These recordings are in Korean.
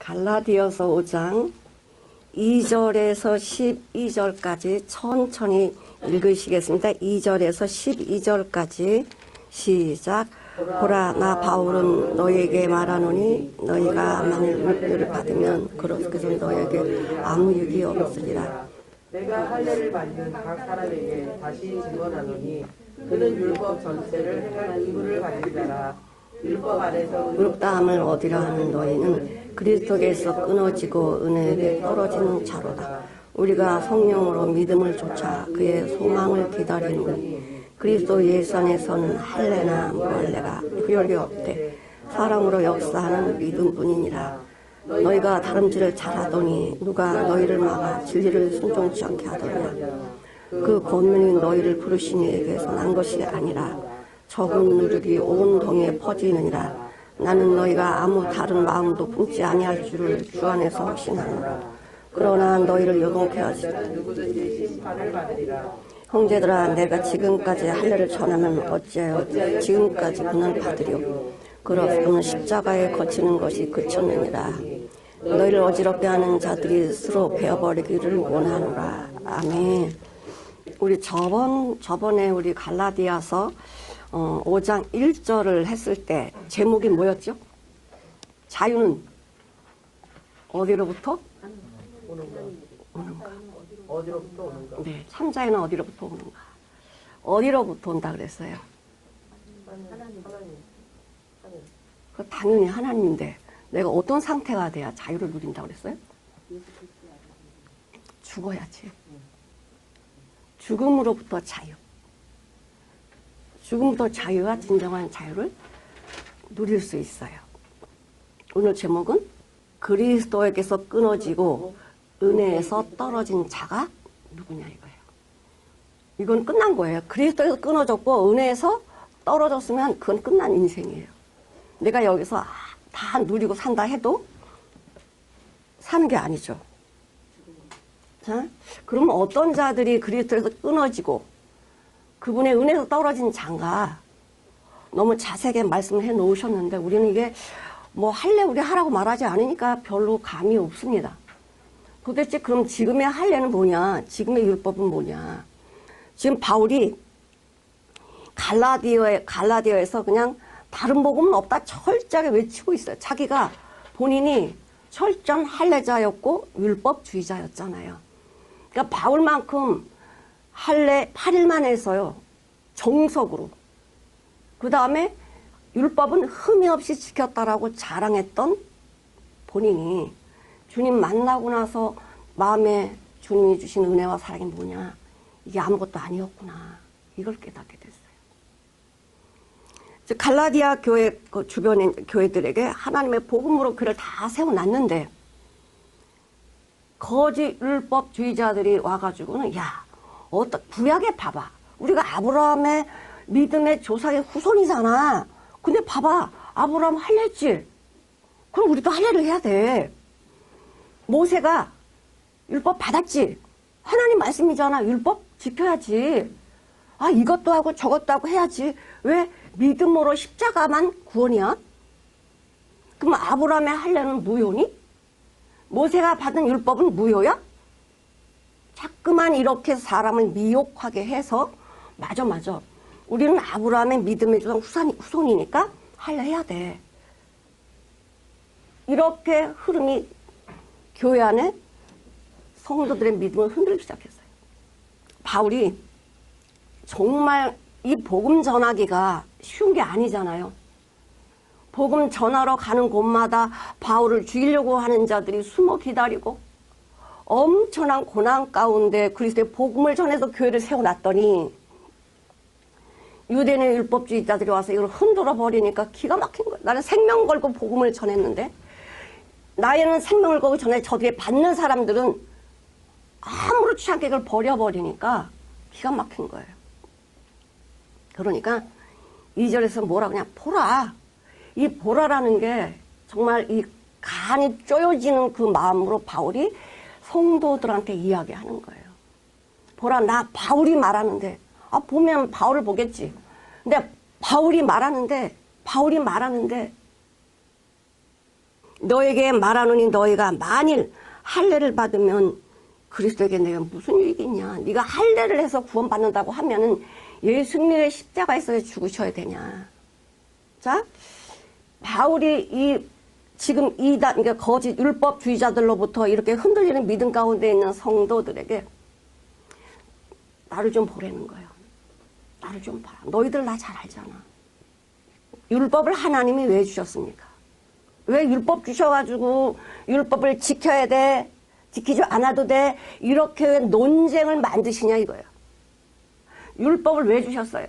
갈라디아서 5장 2절에서 12절까지 천천히 읽으시겠습니다. 2절에서 12절까지 시작. 보라, 나 바울은 너희에게 말하노니 너희가 만일 율법을 받으면 그로서 너희에게 아무 유익이 없으리라. 내가 할례를 받는 각 사람에게 다시 증언하노니 그는 율법 전체를 행하는 의무를 가진 자라. 율법 안에서 의롭다함을 얻으려 하는 너희는 그리스도께서 끊어지고 은혜에 떨어지는 자로다. 우리가 성령으로 믿음을 좇아 그의 소망을 기다리노니 그리스도 예수 안에서는 할례나 무할례가 구별이 없되 사랑으로 역사하는 믿음뿐이니라. 너희가 다름질을 잘하더니 누가 너희를 막아 진리를 순종치 않게 하더냐. 그 권능이 너희를 부르신 이에게서 난 것이 아니라 적은 누룩이 온 동에 퍼지느니라. 나는 너희가 아무 다른 마음도 품지 아니할 줄을 주 안에서 확신하노라. 그러나 너희를 요동케 하지 누구든지 심판을 받으리라. 형제들아, 내가 지금까지 할례를 전하면 어찌하여 지금까지 고난을 받으리요. 그러나 그는 십자가에 거치는 것이 그쳤느니라. 너희를 어지럽게 하는 자들이 스스로 베어버리기를 원하노라. 아멘. 우리 저번에 우리 갈라디아서 5장 1절을 했을 때 제목이 뭐였죠? 자유는 어디로부터? 오는가. 어디로부터 오는가? 네, 참자유는 어디로부터 오는가. 어디로부터 온다 그랬어요? 하나님. 그 당연히 하나님인데 내가 어떤 상태가 돼야 자유를 누린다고 그랬어요? 죽어야지. 죽음으로부터 자유. 죽음부터 자유가 진정한 자유를 누릴 수 있어요. 오늘 제목은 그리스도에게서 끊어지고 은혜에서 떨어진 자가 누구냐 이거예요. 이건 끝난 거예요. 그리스도에서 끊어졌고 은혜에서 떨어졌으면 그건 끝난 인생이에요. 내가 여기서 다 누리고 산다 해도 사는 게 아니죠. 자, 그러면 어떤 자들이 그리스도에서 끊어지고 그분의 은혜에서 떨어진 자인가 너무 자세하게 말씀을 해 놓으셨는데 우리는 이게 뭐 할래 우리 하라고 말하지 않으니까 별로 감이 없습니다. 도대체 그럼 지금의 할례는 뭐냐? 지금의 율법은 뭐냐? 지금 바울이 갈라디아에서 그냥 다른 복음은 없다 철저하게 외치고 있어요. 자기가 본인이 철저한 할례자였고 율법주의자였잖아요. 그러니까 바울만큼 할례 8일만 해서요. 정석으로. 그 다음에 율법은 흠이 없이 지켰다라고 자랑했던 본인이 주님 만나고 나서 마음에 주님이 주신 은혜와 사랑이 뭐냐. 이게 아무것도 아니었구나. 이걸 깨닫게 됐어요. 갈라디아 교회 그 주변의 교회들에게 하나님의 복음으로 그를 다 세워놨는데 거짓 율법주의자들이 와가지고는 야, 구약에 봐봐. 우리가 아브라함의 믿음의 조상의 후손이잖아. 근데 봐봐. 아브라함 할례했지. 그럼 우리도 할례를 해야 돼. 모세가 율법 받았지. 하나님 말씀이잖아. 율법 지켜야지. 아, 이것도 하고 저것도 하고 해야지. 왜 믿음으로 십자가만 구원이야? 그럼 아브라함의 할례는 무효니? 모세가 받은 율법은 무효야? 자꾸만 이렇게 사람을 미혹하게 해서 맞아. 우리는 아브라함의 믿음의 조상 후손이니까 할례해야 돼. 이렇게 흐름이 교회 안에 성도들의 믿음을 흔들기 시작했어요. 바울이 정말 이 복음 전하기가 쉬운 게 아니잖아요. 복음 전하러 가는 곳마다 바울을 죽이려고 하는 자들이 숨어 기다리고 엄청난 고난 가운데 그리스도의 복음을 전해서 교회를 세워놨더니 유대인의 율법주의자들이 와서 이걸 흔들어 버리니까 기가 막힌 거예요. 나는 생명 걸고 복음을 전했는데 나에는 생명을 걸고 전해 저들이 받는 사람들은 아무렇지 않게 이걸 버려버리니까 기가 막힌 거예요. 그러니까 2절에서 뭐라 그냥 보라. 이 보라라는 게 정말 이 간이 쪼여지는 그 마음으로 바울이 성도들한테 이야기하는 거예요. 보라, 나 바울이 말하는데 보면 바울을 보겠지. 근데 바울이 말하는데 너에게 말하노니 너희가 만일 할례를 받으면 그리스도에게 내가 무슨 유익이냐. 네가 할례를 해서 구원받는다고 하면은 예수님의 십자가에서 죽으셔야 되냐. 자, 바울이 지금 그러니까 거짓 율법주의자들로부터 이렇게 흔들리는 믿음 가운데 있는 성도들에게 나를 좀 보라는 거예요. 나를 좀 봐라. 너희들 나 잘 알잖아. 율법을 하나님이 왜 주셨습니까? 왜 율법 주셔가지고 율법을 지켜야 돼? 지키지 않아도 돼? 이렇게 논쟁을 만드시냐 이거예요. 율법을 왜 주셨어요?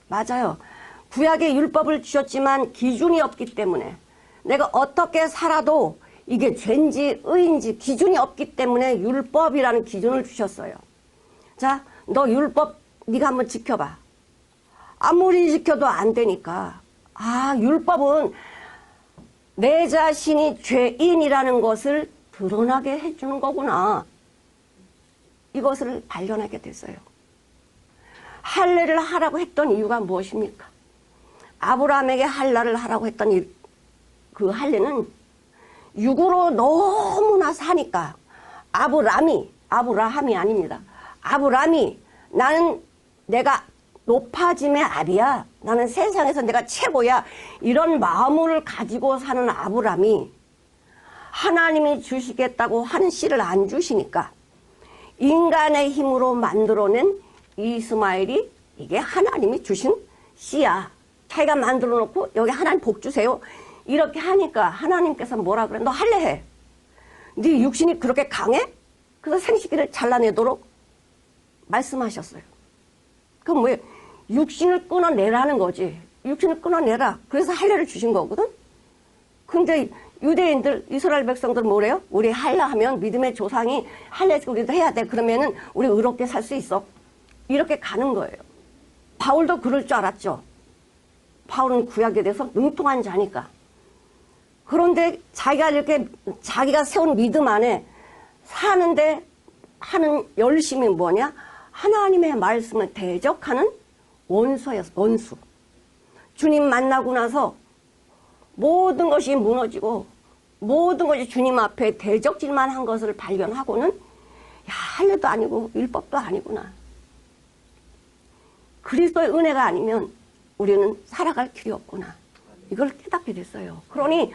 맞아요. 구약에 율법을 주셨지만 기준이 없기 때문에 내가 어떻게 살아도 이게 죄인지 의인지 기준이 없기 때문에 율법이라는 기준을 주셨어요. 자, 너 율법 네가 한번 지켜봐. 아무리 지켜도 안 되니까 율법은 내 자신이 죄인이라는 것을 드러나게 해주는 거구나. 이것을 발견하게 됐어요. 할례를 하라고 했던 이유가 무엇입니까? 아브라함에게 할례를 하라고 했던 그 할례는 육으로 너무나 사니까 아브라함이 아닙니다. 아브라함이 나는 내가 높아짐의 아비야. 나는 세상에서 내가 최고야. 이런 마음을 가지고 사는 아브라함이 하나님이 주시겠다고 하는 씨를 안 주시니까 인간의 힘으로 만들어낸 이스마엘이 이게 하나님이 주신 씨야. 자기가 만들어 놓고 여기 하나님 복 주세요. 이렇게 하니까 하나님께서 뭐라 그래? 너 할례해. 네 육신이 그렇게 강해? 그래서 생식기를 잘라내도록 말씀하셨어요. 그럼 뭐예요? 육신을 끊어내라는 거지. 육신을 끊어내라. 그래서 할례를 주신 거거든. 근데 유대인들, 이스라엘 백성들 뭐래요? 우리 할례하면 믿음의 조상이 할례 우리도 해야 돼. 그러면은 우리 의롭게 살 수 있어. 이렇게 가는 거예요. 바울도 그럴 줄 알았죠. 바울은 구약에 대해서 능통한 자니까. 그런데 자기가 이렇게 자기가 세운 믿음 안에 사는데 하는 열심이 뭐냐? 하나님의 말씀을 대적하는 원수였어. 원수. 주님 만나고 나서 모든 것이 무너지고 모든 것이 주님 앞에 대적질만 한 것을 발견하고는 할례도 아니고 율법도 아니구나. 그리스도의 은혜가 아니면 우리는 살아갈 길이 없구나. 이걸 깨닫게 됐어요. 그러니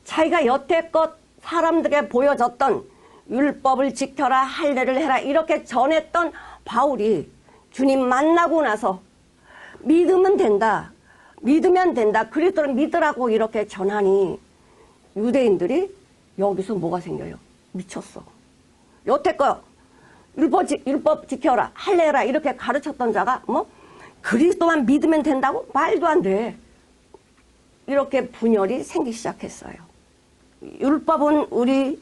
자기가 여태껏 사람들에게 보여줬던 율법을 지켜라, 할례를 해라 이렇게 전했던 바울이 주님 만나고 나서 믿으면 된다. 믿으면 된다. 그리스도를 믿으라고 이렇게 전하니 유대인들이 여기서 뭐가 생겨요? 미쳤어. 여태껏 율법 지켜라, 할례라 이렇게 가르쳤던 자가 그리스도만 믿으면 된다고? 말도 안 돼. 이렇게 분열이 생기기 시작했어요. 율법은 우리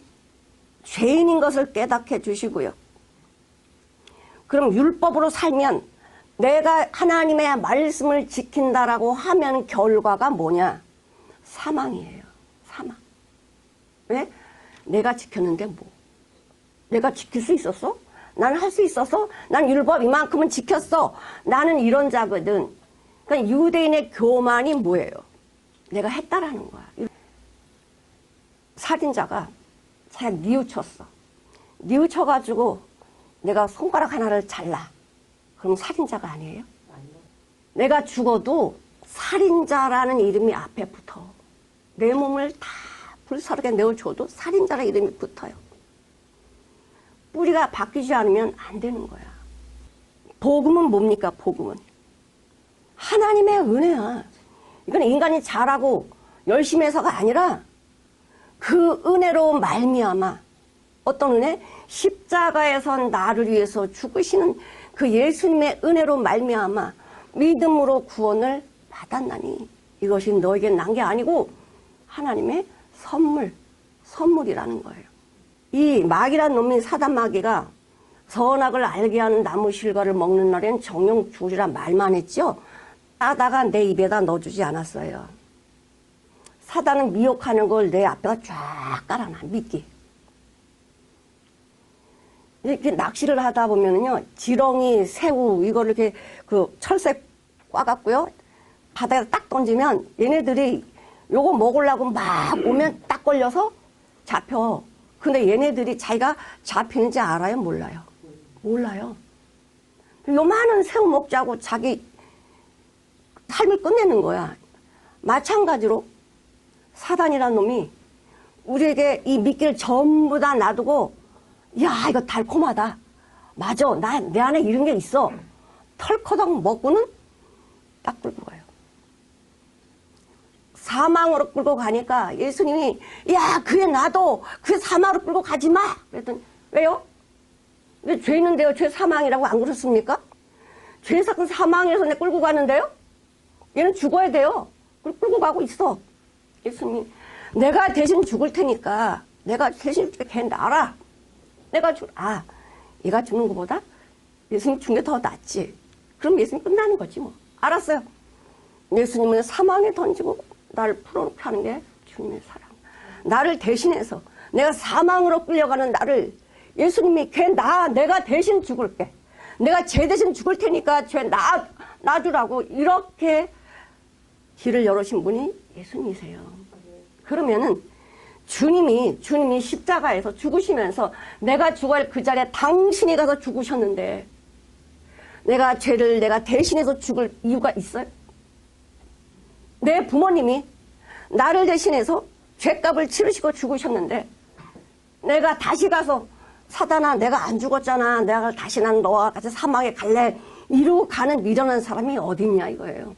죄인인 것을 깨닫게 해주시고요. 그럼 율법으로 살면 내가 하나님의 말씀을 지킨다라고 하면 결과가 뭐냐? 사망이에요. 사망. 왜? 내가 지켰는데 뭐? 내가 지킬 수 있었어? 나는 할 수 있어서? 난 율법 이만큼은 지켰어. 나는 이런 자거든. 그러니까 유대인의 교만이 뭐예요? 내가 했다라는 거야. 살인자가 자기가 뉘우쳤어. 뉘우쳐가지고 내가 손가락 하나를 잘라. 그럼 살인자가 아니에요? 아니요. 내가 죽어도 살인자라는 이름이 앞에 붙어. 내 몸을 다 불사르게 내어줘도 살인자라는 이름이 붙어요. 뿌리가 바뀌지 않으면 안 되는 거야. 복음은 뭡니까? 복음은 하나님의 은혜야. 이건 인간이 잘하고 열심히 해서가 아니라 그 은혜로 말미암아 어떤 은혜? 십자가에서 나를 위해서 죽으시는 그 예수님의 은혜로 말미암아 믿음으로 구원을 받았나니 이것이 너에게 난 게 아니고 하나님의 선물이라는 거예요. 이 마귀란 놈이 사단 마귀가 선악을 알게 하는 나무 실과를 먹는 날엔 정령 죽으리라 말만 했죠. 따다가 내 입에다 넣어주지 않았어요. 사단은 미혹하는 걸 내 앞에다 쫙 깔아놔. 미끼. 이렇게 낚시를 하다 보면은요, 지렁이, 새우, 이거를 이렇게 그 철새 꽈갖고요, 바다에 딱 던지면 얘네들이 요거 먹으려고 막 오면 딱 걸려서 잡혀. 근데 얘네들이 자기가 잡히는지 알아요? 몰라요? 몰라요. 요만한 새우 먹자고 자기 삶을 끝내는 거야. 마찬가지로 사단이라는 놈이 우리에게 이 미끼를 전부 다 놔두고, 야, 이거 달콤하다. 맞아. 내 안에 이런 게 있어. 털커덕 먹고는 딱 끌고 가요. 사망으로 끌고 가니까 예수님이, 야, 그애 놔둬. 그애 사망으로 끌고 가지 마. 그랬더니, 왜요? 왜 죄 있는데요? 죄 사망이라고 안 그렇습니까? 죄 사건 사망에서 내 끌고 가는데요? 얘는 죽어야 돼요. 끌고 가고 있어. 예수님이, 내가 대신 죽을 테니까, 내가 대신 죽게 걔 놔라. 얘가 죽는 것보다 예수님 죽는 게 더 낫지. 그럼 예수님 끝나는 거지 뭐. 알았어요. 예수님은 사망에 던지고 나를 풀어놓게 하는 게 주님의 사랑. 나를 대신해서 내가 사망으로 끌려가는 나를 예수님이 내가 대신 죽을게. 내가 죄 대신 죽을 테니까 죄 놔주라고 이렇게 길을 열으신 분이 예수님이세요. 그러면은 주님이 십자가에서 죽으시면서 내가 죽어야 할 그 자리에 당신이 가서 죽으셨는데 내가 대신해서 죽을 이유가 있어요? 내 부모님이 나를 대신해서 죄값을 치르시고 죽으셨는데 내가 다시 가서 사단아 내가 안 죽었잖아. 내가 다시 난 너와 같이 사막에 갈래. 이러고 가는 미련한 사람이 어딨냐 이거예요.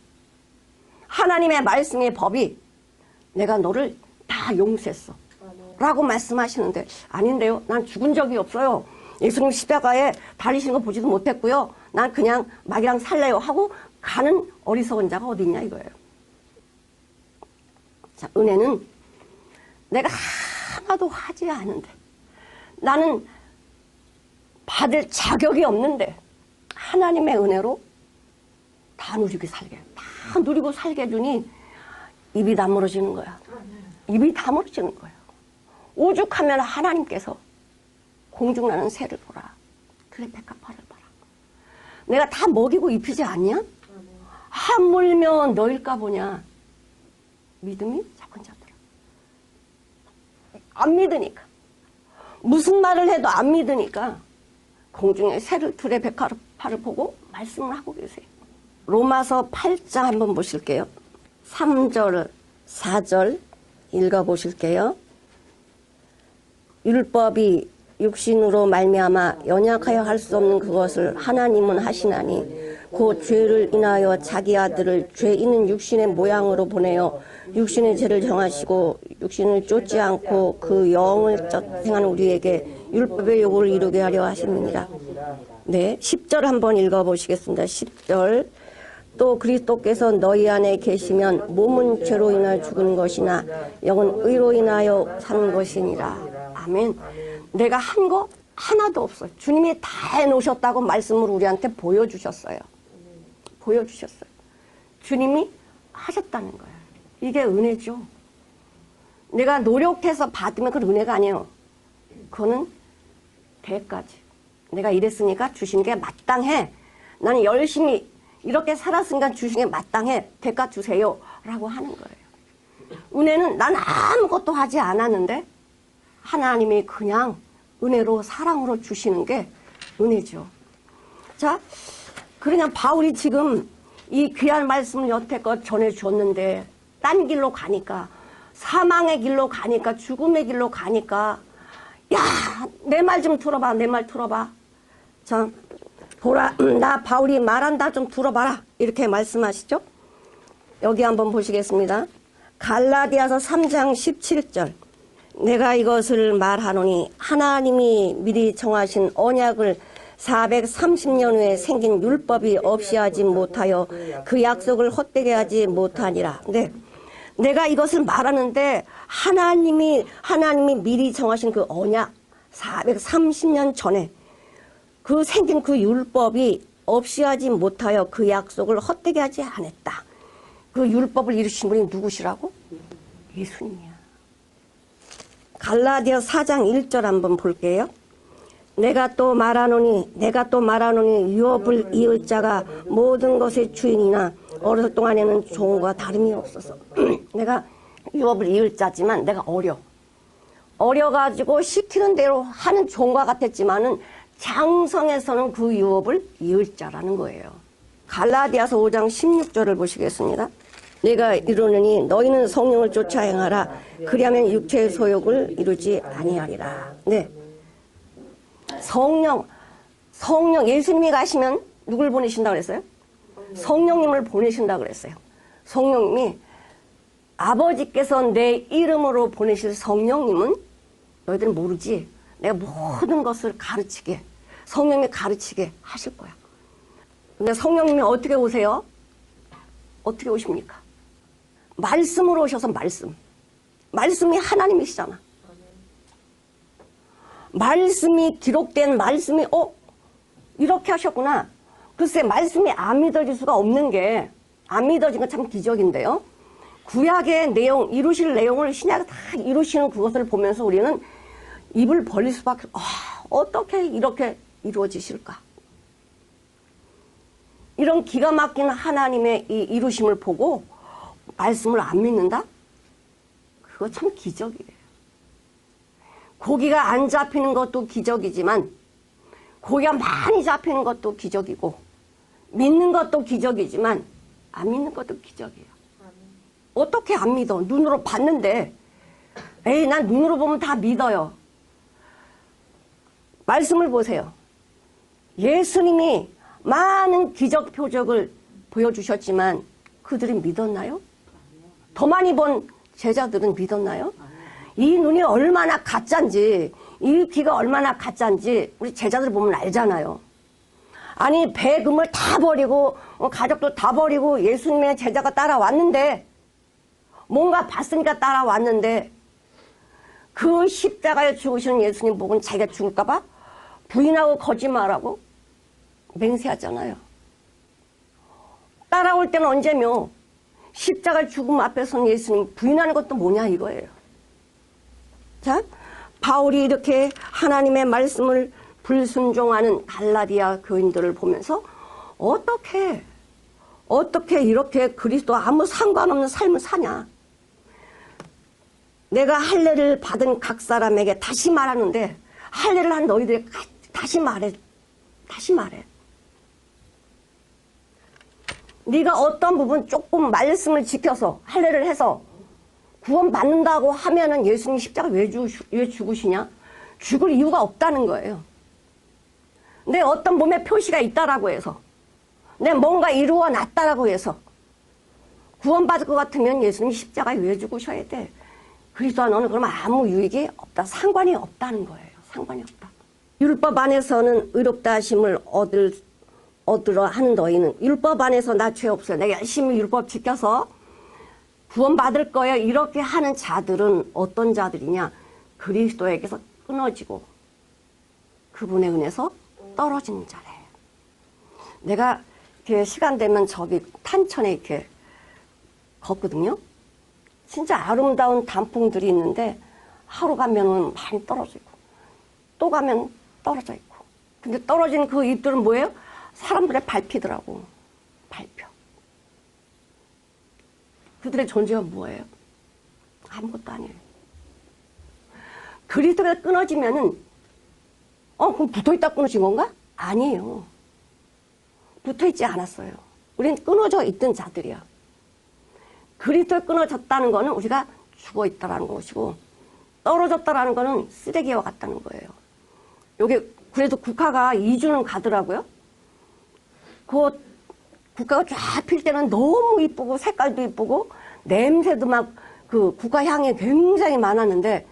하나님의 말씀의 법이 내가 너를 다 용서했어 라고 말씀하시는데 아닌데요. 난 죽은 적이 없어요. 예수님 십자가에 달리시는 거 보지도 못했고요. 난 그냥 막이랑 살래요 하고 가는 어리석은 자가 어딨냐 이거예요. 자, 은혜는 내가 하나도 하지 않은데 나는 받을 자격이 없는데 하나님의 은혜로 다 누리고 살게 다 누리고 살게 해주니 입이 다물어지는 거야. 입이 다물어지는 거예요. 오죽하면 하나님께서 공중나는 새를 보라. 그래 백합화를 봐라. 내가 다 먹이고 입히지 않냐? 하물며 너일까 보냐. 믿음이 작은 자들아. 안 믿으니까. 무슨 말을 해도 안 믿으니까 공중에 새를 들의 백합화를 보고 말씀을 하고 계세요. 로마서 8장 한번 보실게요. 3절, 4절 읽어보실게요. 율법이 육신으로 말미암아 연약하여 할 수 없는 그것을 하나님은 하시나니 그 죄를 인하여 자기 아들을 죄 있는 육신의 모양으로 보내어 육신의 죄를 정하시고 육신을 쫓지 않고 그 영을 행하는 우리에게 율법의 요구를 이루게 하려 하십니다. 네, 10절 한번 읽어보시겠습니다. 10절 또 그리스도께서 너희 안에 계시면 몸은 죄로 인하여 죽은 것이나 영은 의로 인하여 사는 것이니라. 아멘. 내가 한 거 하나도 없어요. 주님이 다 해놓으셨다고 말씀을 우리한테 보여주셨어요. 보여주셨어요. 주님이 하셨다는 거예요. 이게 은혜죠. 내가 노력해서 받으면 그건 은혜가 아니에요. 그거는 대가지. 내가 이랬으니까 주신 게 마땅해. 나는 열심히 이렇게 살았으니까 주신 게 마땅해. 대가 주세요. 라고 하는 거예요. 은혜는 난 아무것도 하지 않았는데 하나님이 그냥 은혜로 사랑으로 주시는 게 은혜죠. 자, 그러냐 바울이 지금 이 귀한 말씀을 여태껏 전해줬는데 딴 길로 가니까 사망의 길로 가니까 죽음의 길로 가니까 야, 내 말 좀 들어봐. 내 말 들어봐. 자, 보라, 나 바울이 말한다 좀 들어봐라. 이렇게 말씀하시죠. 여기 한번 보시겠습니다. 갈라디아서 3장 17절 내가 이것을 말하노니 하나님이 미리 정하신 언약을 430년 후에 생긴 율법이 없이 하지 못하여 그 약속을 헛되게 하지 못하니라. 네. 내가 이것을 말하는데 하나님이 미리 정하신 그 언약 430년 전에 그 생긴 그 율법이 없이 하지 못하여 그 약속을 헛되게 하지 않았다. 그 율법을 이루신 분이 누구시라고? 예수님이야. 갈라디아 4장 1절 한번 볼게요. 내가 또 말하노니 유업을 이을 자가 모든 것의 주인이나 어렸을 동안에는 종과 다름이 없어서 내가 유업을 이을 자지만 내가 어려가지고 시키는 대로 하는 종과 같았지만은 장성에서는 그 유업을 이을 자라는 거예요. 갈라디아서 5장 16절을 보시겠습니다. 내가 이르노니 너희는 성령을 쫓아 행하라. 그리하면 육체의 소욕을 이루지 아니하리라. 네. 성령 예수님이 가시면 누굴 보내신다고 그랬어요? 성령님을 보내신다고 그랬어요. 성령님이 아버지께서 내 이름으로 보내실 성령님은 너희들은 모르지. 내가 모든 것을 가르치게, 성령님이 가르치게 하실 거야. 근데 성령님이 어떻게 오세요? 어떻게 오십니까? 말씀으로 오셔서 말씀이 하나님이시잖아. 말씀이 기록된 말씀이 이렇게 하셨구나. 글쎄 말씀이 안 믿어질 수가 없는 게, 안 믿어진 건 참 기적인데요. 구약의 내용, 이루실 내용을 신약에 다 이루시는 그것을 보면서 우리는 입을 벌릴 수밖에, 어떻게 이렇게 이루어지실까? 이런 기가 막힌 하나님의 이 이루심을 보고 말씀을 안 믿는다? 그거 참 기적이에요. 고기가 안 잡히는 것도 기적이지만 고기가 많이 잡히는 것도 기적이고 믿는 것도 기적이지만 안 믿는 것도 기적이에요. 어떻게 안 믿어? 눈으로 봤는데 에이 난 눈으로 보면 다 믿어요. 말씀을 보세요. 예수님이 많은 기적 표적을 보여주셨지만 그들이 믿었나요? 더 많이 본 제자들은 믿었나요? 이 눈이 얼마나 가짜인지, 이 귀가 얼마나 가짜인지 우리 제자들 보면 알잖아요. 아니 배금을 다 버리고 가족도 다 버리고 예수님의 제자가 따라왔는데, 뭔가 봤으니까 따라왔는데 그 십자가에 죽으시는 예수님 보고는 자기가 죽을까 봐 부인하고 거짓말하고 맹세하잖아요. 따라올 때는 언제며 십자가 죽음 앞에서는 예수님 부인하는 것도 뭐냐 이거예요. 자, 바울이 이렇게 하나님의 말씀을 불순종하는 갈라디아 교인들을 보면서 어떻게 이렇게 그리스도와 아무 상관없는 삶을 사냐. 내가 할례를 받은 각 사람에게 다시 말하는데, 할례를 한 너희들이 다시 말해. 네가 어떤 부분 조금 말씀을 지켜서 할례를 해서 구원 받는다고 하면은 예수님 십자가 왜 죽으시냐? 죽을 이유가 없다는 거예요. 내 어떤 몸에 표시가 있다라고 해서, 내 뭔가 이루어 놨다라고 해서 구원받을 것 같으면 예수님 십자가에 왜 죽으셔야 돼? 그리스도와 너는 그러면 아무 유익이 없다. 상관이 없다는 거예요. 상관이 없다. 율법 안에서는 의롭다 하심을 얻으러 하는 너희는, 율법 안에서 나 죄 없어요. 내가 열심히 율법 지켜서 구원받을 거예요. 이렇게 하는 자들은 어떤 자들이냐? 그리스도에게서 끊어지고 그분의 은혜에서 떨어지는 자래. 내가 이렇게 시간 되면 저기 탄천에 이렇게 걷거든요. 진짜 아름다운 단풍들이 있는데 하루 가면은 많이 떨어져 있고 또 가면 떨어져 있고. 근데 떨어진 그 잎들은 뭐예요? 사람들의 발피더라고. 발표. 그들의 존재가 뭐예요? 아무것도 아니에요. 그리스도가 끊어지면은 그럼 붙어있다 끊어진 건가? 아니에요. 붙어있지 않았어요. 우린 끊어져 있던 자들이야. 그리스도에 끊어졌다는 거는 우리가 죽어있다라는 것이고, 떨어졌다라는 거는 쓰레기와 같다는 거예요. 여기 그래도 국화가 2주는 가더라고요. 그 국화가 쫙 필 때는 너무 이쁘고 색깔도 이쁘고 냄새도 막 그 국화 향이 굉장히 많았는데,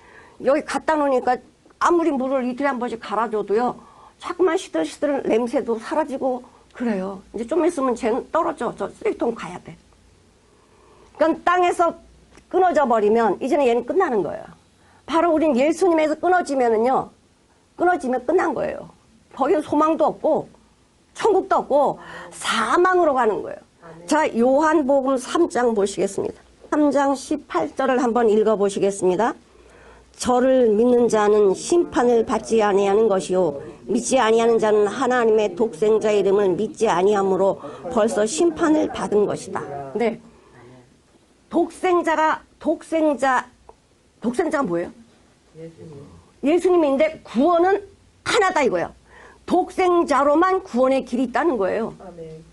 여기 갖다 놓으니까 아무리 물을 이틀에 한 번씩 갈아줘도요 자꾸만 시들시들 냄새도 사라지고 그래요. 이제 좀 있으면 쟤는 떨어져. 저 쓰레기통 가야 돼. 그러니까 땅에서 끊어져 버리면 이제는 얘는 끝나는 거예요. 바로 우린 예수님에서 끊어지면 끝난 거예요. 거기는 소망도 없고 천국도 없고 사망으로 가는 거예요. 자, 요한복음 3장 보시겠습니다. 3장 18절을 한번 읽어보시겠습니다. 저를 믿는 자는 심판을 받지 아니하는 것이요 믿지 아니하는 자는 하나님의 독생자의 이름을 믿지 아니함으로 벌써 심판을 받은 것이다. 네. 독생자가 뭐예요? 예수님. 예수님인데 구원은 하나다 이거예요. 독생자로만 구원의 길이 있다는 거예요. 아멘.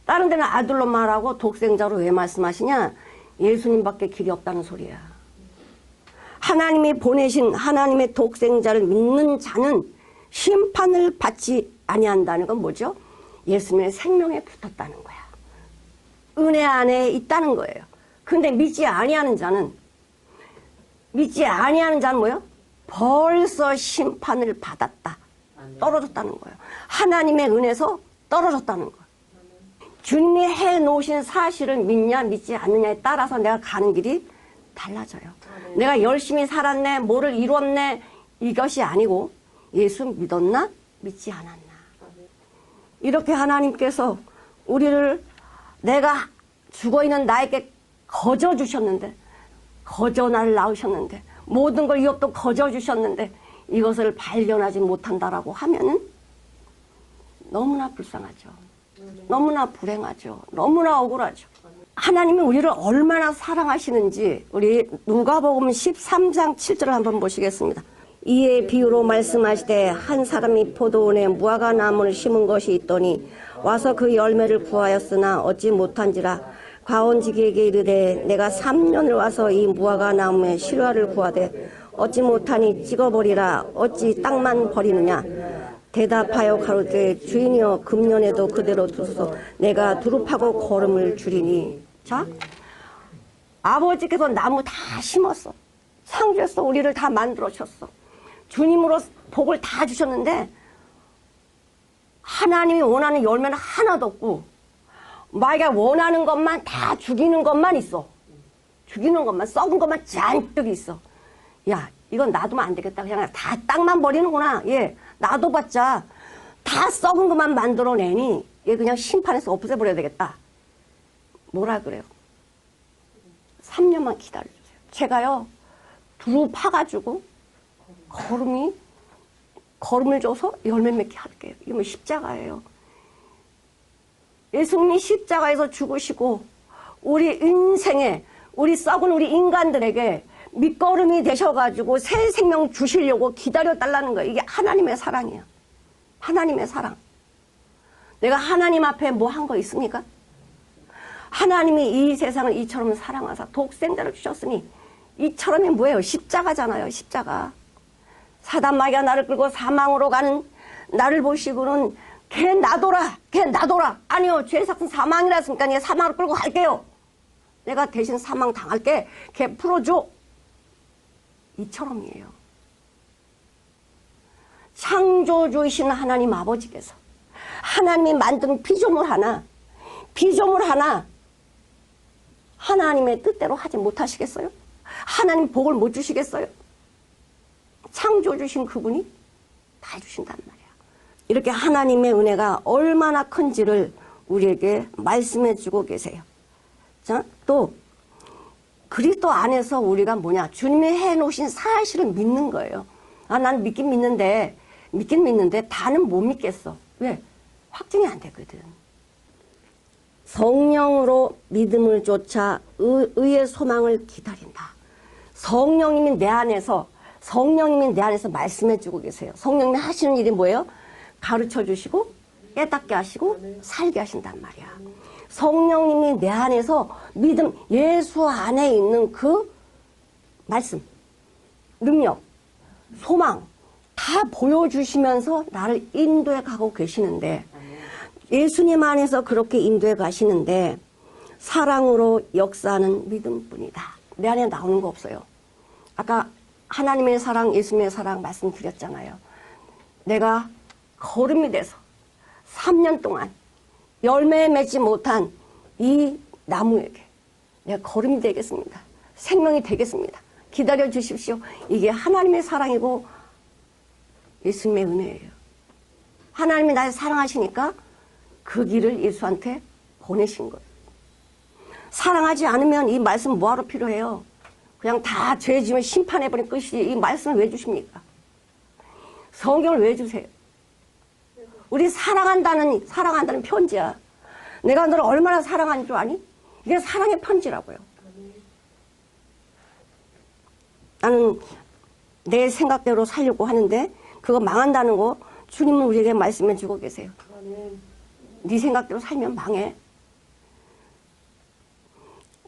다른 데는 아들로 말하고 독생자로 왜 말씀하시냐? 예수님밖에 길이 없다는 소리야. 하나님이 보내신 하나님의 독생자를 믿는 자는 심판을 받지 아니한다는 건 뭐죠? 예수님의 생명에 붙었다는 거야. 은혜 안에 있다는 거예요. 근데 믿지 아니하는 자는 뭐예요? 벌써 심판을 받았다. 떨어졌다는 거예요. 하나님의 은혜에서 떨어졌다는 거예요. 주님이 해놓으신 사실을 믿냐 믿지 않느냐에 따라서 내가 가는 길이 달라져요. 내가 열심히 살았네, 뭐를 이뤘네, 이것이 아니고 예수 믿었나 믿지 않았나. 이렇게 하나님께서 우리를 내가 죽어있는 나에게 거저 주셨는데, 거저 나를 낳으셨는데, 모든 걸 이업도 거저 주셨는데 이것을 발견하지 못한다라고 하면은 너무나 불쌍하죠. 너무나 불행하죠. 너무나 억울하죠. 하나님이 우리를 얼마나 사랑하시는지 우리 누가복음 13장 7절을 한번 보시겠습니다. 이에 비유로 말씀하시되 한 사람이 포도원에 무화과 나무를 심은 것이 있더니 와서 그 열매를 구하였으나 얻지 못한지라 과원지기에게 이르되 내가 3년을 와서 이 무화과 나무에 실과를 구하되 얻지 못하니 찍어버리라 어찌 땅만 버리느냐. 대답하여 가로되 주인이여 금년에도 그대로 두소서 내가 두릅하고 거름을 주리니. 자, 아버지께서 나무 다 심었어. 창조했어. 우리를 다 만들어주셨어. 주님으로 복을 다 주셨는데 하나님이 원하는 열매는 하나도 없고 마귀가 원하는 것만 다 죽이는 것만 있어. 죽이는 것만, 썩은 것만 잔뜩 있어. 야, 이건 놔두면 안 되겠다. 그냥 다 땅만 버리는구나. 예, 놔둬봤자 다 썩은 것만 만들어내니 얘 그냥 심판해서 없애버려야 되겠다. 뭐라 그래요? 3년만 기다려주세요. 제가요, 두루 파가지고 거름을 줘서 열매 맺게 할게요. 이거 뭐 십자가예요. 예수님이 십자가에서 죽으시고 우리 인생에 우리 썩은 우리 인간들에게 밑거름이 되셔가지고 새 생명 주시려고 기다려달라는 거예요. 이게 하나님의 사랑이에요. 하나님의 사랑. 내가 하나님 앞에 뭐 한 거 있습니까? 하나님이 이 세상을 이처럼 사랑하사 독생자를 주셨으니 이처럼이 뭐예요? 십자가잖아요. 십자가. 사단 마귀가 나를 끌고 사망으로 가는 나를 보시고는 걔 놔둬라. 걔 놔둬라. 아니요. 죄의 삭은 사망이라 했으니까 내가 사망으로 끌고 갈게요. 내가 대신 사망 당할게. 걔 풀어줘. 이처럼이에요. 창조주이신 하나님 아버지께서 하나님이 만든 피조물 하나 하나님의 뜻대로 하지 못하시겠어요? 하나님 복을 못 주시겠어요? 창조주신 그분이 다 주신단 말이야. 이렇게 하나님의 은혜가 얼마나 큰지를 우리에게 말씀해 주고 계세요. 자, 또 그리스도 안에서 우리가 뭐냐? 주님이 해놓으신 사실을 믿는 거예요. 아, 나는 믿긴 믿는데 다는 못 믿겠어. 왜? 확증이 안 되거든. 성령으로 믿음을 쫓아 의의 소망을 기다린다. 성령님이 내 안에서 말씀해 주고 계세요. 성령님이 하시는 일이 뭐예요? 가르쳐 주시고 깨닫게 하시고 살게 하신단 말이야. 성령님이 내 안에서 믿음, 예수 안에 있는 그 말씀, 능력, 소망 다 보여주시면서 나를 인도해 가고 계시는데 예수님 안에서 그렇게 인도해 가시는데 사랑으로 역사하는 믿음뿐이다. 내 안에 나오는 거 없어요. 아까 하나님의 사랑, 예수님의 사랑 말씀드렸잖아요. 내가 거름이 돼서 3년 동안 열매 맺지 못한 이 나무에게 내가 거름이 되겠습니다. 생명이 되겠습니다. 기다려 주십시오. 이게 하나님의 사랑이고 예수님의 은혜예요. 하나님이 나를 사랑하시니까 그 길을 예수한테 보내신 거예요. 사랑하지 않으면 이 말씀 뭐하러 필요해요? 그냥 다 죄 지으면 심판해버린 끝이지 이 말씀을 왜 주십니까? 성경을 왜 주세요? 우리 사랑한다는 편지야. 내가 너를 얼마나 사랑하는 줄 아니? 이게 사랑의 편지라고요. 나는 내 생각대로 살려고 하는데 그거 망한다는 거 주님은 우리에게 말씀해 주고 계세요. 네 생각대로 살면 망해.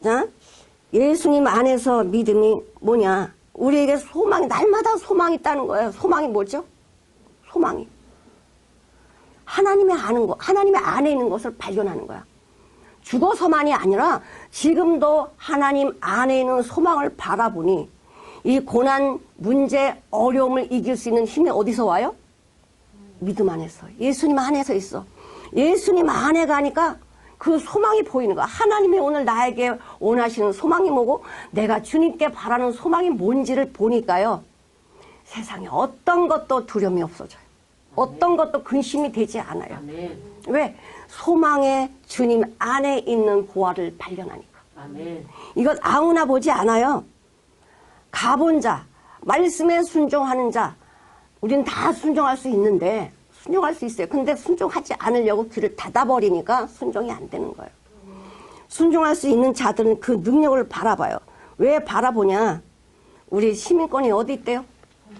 자, 예수님 안에서 믿음이 뭐냐? 우리에게 소망이, 날마다 소망이 있다는 거예요. 소망이 뭐죠? 소망이. 하나님의 아는 거, 하나님의 안에 있는 것을 발견하는 거야. 죽어서만이 아니라 지금도 하나님 안에 있는 소망을 바라보니 이 고난, 문제, 어려움을 이길 수 있는 힘이 어디서 와요? 믿음 안에서. 예수님 안에서 있어. 예수님 안에 가니까 그 소망이 보이는 거야. 하나님이 오늘 나에게 원하시는 소망이 뭐고 내가 주님께 바라는 소망이 뭔지를 보니까요. 세상에 어떤 것도 두려움이 없어져요. 어떤 것도 근심이 되지 않아요. 아멘. 왜? 소망의 주님 안에 있는 보화를 발견하니까. 아멘. 이것 아무나 보지 않아요. 가본 자, 말씀에 순종하는 자, 우리는 다 순종할 수 있는데 순종할 수 있어요. 근데 순종하지 않으려고 귀를 닫아버리니까 순종이 안 되는 거예요. 순종할 수 있는 자들은 그 능력을 바라봐요. 왜 바라보냐? 우리 시민권이 어디 있대요?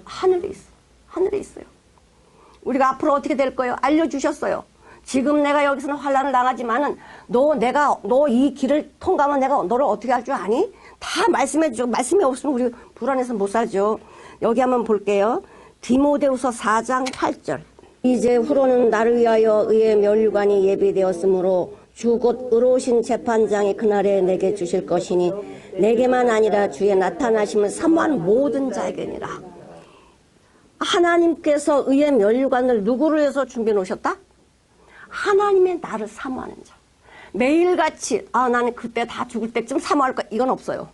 하늘에 있어. 하늘에 있어요. 우리가 앞으로 어떻게 될 거예요? 알려주셨어요. 지금 내가 여기서는 환란을 당하지만은 너 이 길을 통과하면 내가 너를 어떻게 할 줄 아니? 다 말씀해 주고 말씀이 없으면 우리 불안해서 못 살죠. 여기 한번 볼게요. 디모데후서 4장 8절. 이제 후로는 나를 위하여 의의 면류관이 예비되었으므로 주 곧 의로우신 재판장이 그날에 내게 주실 것이니 내게만 아니라 주의 나타나심을 사모한 모든 자에게니라. 하나님께서 의의 면류관을 누구를 위해서 준비해 놓으셨다? 하나님의 나를 사모하는 자. 매일같이 나는 그때 다 죽을 때쯤 사모할 거야. 이건 없어요.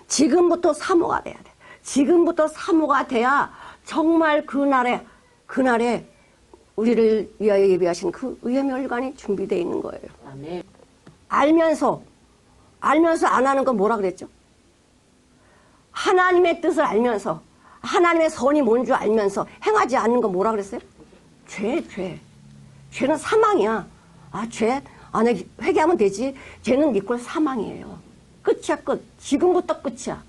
지금부터 사모가 돼야 돼. 지금부터 사모가 돼야 정말 그날에 우리를 위하여 예비하신 그 의의 면류관이 준비되어 있는 거예요. 아멘. 알면서 안 하는 건 뭐라 그랬죠? 하나님의 뜻을 알면서 하나님의 선이 뭔 줄 알면서 행하지 않는 건 뭐라 그랬어요? 죄. 죄는 사망이야. 내가 회개하면 되지. 죄는 니꼴 사망이에요. 끝이야, 끝. 지금부터 끝이야.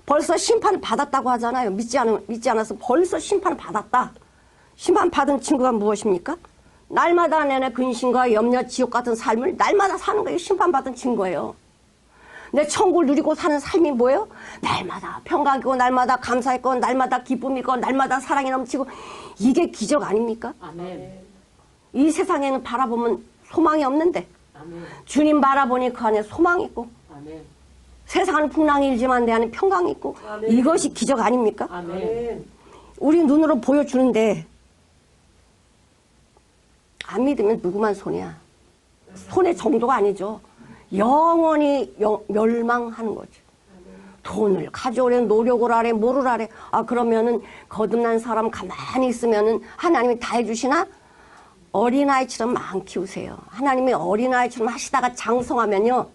벌써 심판을 받았다고 하잖아요. 믿지 않아서 벌써 심판을 받았다. 심판 받은 친구가 무엇입니까? 날마다 내내 근심과 염려, 지옥 같은 삶을 날마다 사는 거예요. 심판 받은 친구예요. 내 천국을 누리고 사는 삶이 뭐예요? 날마다 평강이고 날마다 감사했고 날마다 기쁨이고 날마다 사랑이 넘치고 이게 기적 아닙니까? 아멘. 이 세상에는 바라보면 소망이 없는데 아멘. 주님 바라보니 그 안에 소망이 있고 아멘. 세상은 풍랑이 일지만 내 안에 평강이 있고 아멘. 이것이 기적 아닙니까? 아멘. 우리 눈으로 보여주는데 안 믿으면 누구만 손이야. 손의 정도가 아니죠. 영원히 멸망하는 거죠. 돈을 가져오려 노력을 하래 뭐를 하래. 그러면은 거듭난 사람 가만히 있으면은 하나님이 다 해주시나? 어린아이처럼 안 키우세요. 하나님이 어린아이처럼 하시다가 장성하면요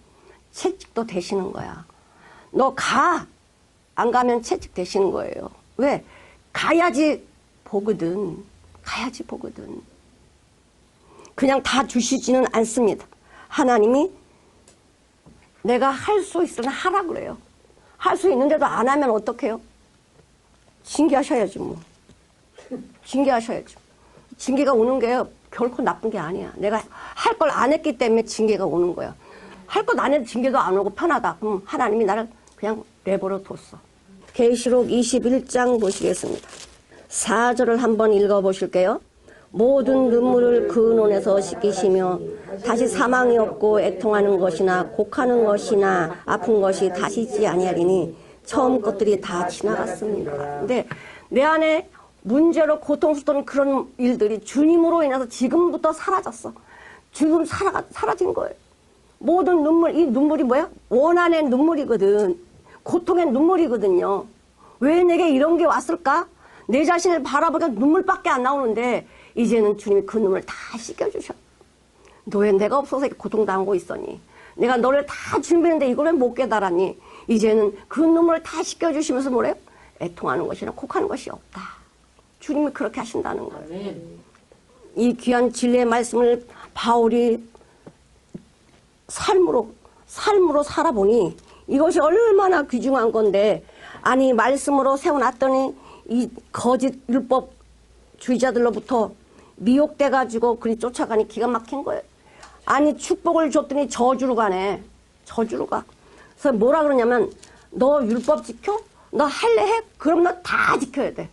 채찍도 되시는 거야. 너 가. 안 가면 채찍 되시는 거예요. 왜? 가야지 보거든. 그냥 다 주시지는 않습니다. 하나님이 내가 할 수 있으면 하라 그래요. 할 수 있는데도 안 하면 어떡해요? 징계하셔야지 뭐. 징계하셔야죠. 징계가 오는 게 결코 나쁜 게 아니야. 내가 할 걸 안 했기 때문에 징계가 오는 거야. 할 것 안 해도 징계도 안 오고 편하다. 그럼 하나님이 나를 그냥 내버려 뒀어. 계시록 21장 보시겠습니다. 4절을 한번 읽어보실게요. 모든 눈물을 그 눈에서 씻기시며 다시 사망이 없고 애통하는 것이나 곡하는 것이나 아픈 것이 다시 있지 아니하리니 처음 것들이 다 지나갔습니다. 근데 내 안에 문제로 고통스러운 그런 일들이 주님으로 인해서 지금부터 사라졌어. 지금 사라진 거예요. 모든 눈물, 이 눈물이 뭐야? 원한의 눈물이거든. 고통의 눈물이거든요. 왜 내게 이런 게 왔을까? 내 자신을 바라보니까 눈물밖에 안 나오는데 이제는 주님이 그 눈물을 다 씻겨주셔. 너 왜 내가 없어서 이렇게 고통당하고 있었니? 내가 너를 다 준비했는데 이걸 왜 못 깨달았니? 이제는 그 눈물을 다 씻겨주시면서 뭐래요? 애통하는 것이나 곡하는 것이 없다. 주님이 그렇게 하신다는 거예요. 아멘. 이 귀한 진리의 말씀을 바울이 삶으로 살아보니 이것이 얼마나 귀중한 건데 아니 말씀으로 세워놨더니 이 거짓 율법주의자들로부터 미혹돼가지고 그리 쫓아가니 기가 막힌 거예요. 아니 축복을 줬더니 저주로 가네. 저주로 가. 그래서 뭐라 그러냐면 너 율법 지켜? 너 할례 해? 그럼 너 다 지켜야 돼.